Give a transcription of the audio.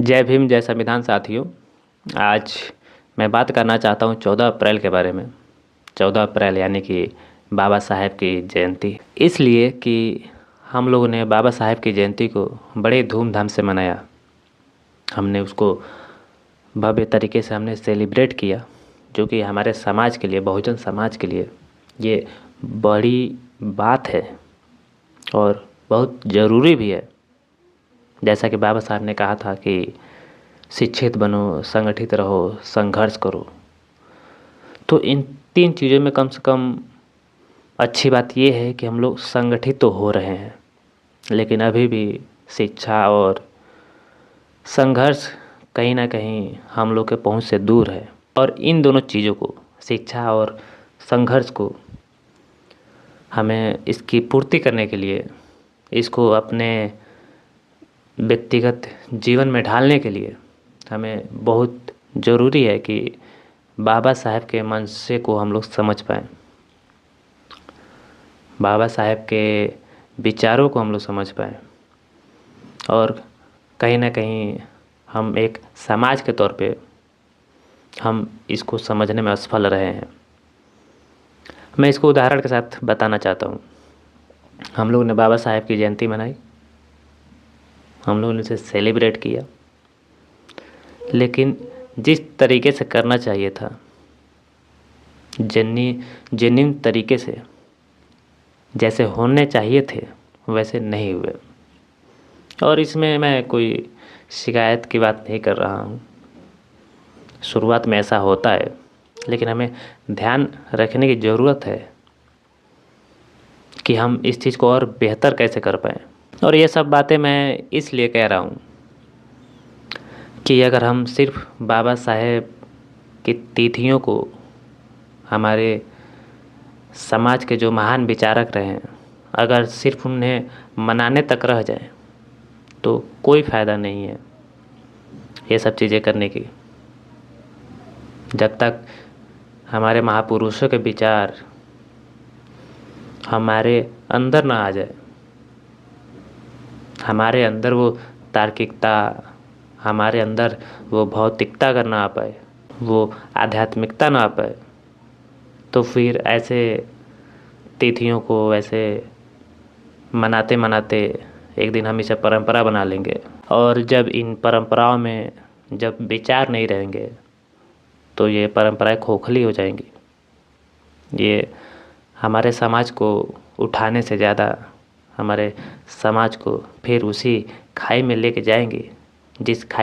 जय भीम, जय संविधान साथियों। आज मैं बात करना चाहता हूँ 14 अप्रैल के बारे में। 14 अप्रैल यानी कि बाबा साहेब की जयंती। इसलिए कि हम लोगों ने बाबा साहेब की जयंती को बड़े धूमधाम से मनाया। हमने उसको भव्य तरीके से हमने सेलिब्रेट किया, जो कि हमारे समाज के लिए, बहुजन समाज के लिए ये बड़ी बात है और बहुत ज़रूरी भी है। जैसा कि बाबा साहब ने कहा था कि शिक्षित बनो, संगठित रहो, संघर्ष करो। तो इन 3 चीज़ों में कम से कम अच्छी बात ये है कि हम लोग संगठित तो हो रहे हैं, लेकिन अभी भी शिक्षा और संघर्ष कहीं ना कहीं हम लोग के पहुंच से दूर है। और इन दोनों चीज़ों को, शिक्षा और संघर्ष को, हमें इसकी पूर्ति करने के लिए, इसको अपने व्यक्तिगत जीवन में ढालने के लिए हमें बहुत ज़रूरी है कि बाबा साहेब के मंशे को हम लोग समझ पाएँ, बाबा साहेब के विचारों को हम लोग समझ पाएँ और कहीं ना कहीं हम एक समाज के तौर पे हम इसको समझने में असफल रहे हैं। मैं इसको उदाहरण के साथ बताना चाहता हूँ। हम लोग ने बाबा साहेब की जयंती मनाई, हम लोगों ने इसे सेलिब्रेट किया, लेकिन जिस तरीके से करना चाहिए था, जेन्युइन तरीके से जैसे होने चाहिए थे, वैसे नहीं हुए। और इसमें मैं कोई शिकायत की बात नहीं कर रहा हूँ। शुरुआत में ऐसा होता है, लेकिन हमें ध्यान रखने की ज़रूरत है कि हम इस चीज़ को और बेहतर कैसे कर पाएँ। और ये सब बातें मैं इसलिए कह रहा हूँ कि अगर हम सिर्फ बाबा साहेब की तिथियों को, हमारे समाज के जो महान विचारक रहे हैं, अगर सिर्फ उन्हें मनाने तक रह जाए तो कोई फ़ायदा नहीं है ये सब चीज़ें करने की। जब तक हमारे महापुरुषों के विचार हमारे अंदर ना आ जाए, हमारे अंदर वो तार्किकता, हमारे अंदर वो भौतिकता अगर ना आ पाए, वो आध्यात्मिकता ना आ पाए, तो फिर ऐसे तिथियों को ऐसे मनाते मनाते एक दिन हम इसे परंपरा बना लेंगे। और जब इन परंपराओं में जब विचार नहीं रहेंगे तो ये परंपराएं खोखली हो जाएंगी। ये हमारे समाज को उठाने से ज़्यादा हमारे समाज को फिर उसी खाई में लेके जाएंगे जिस खाई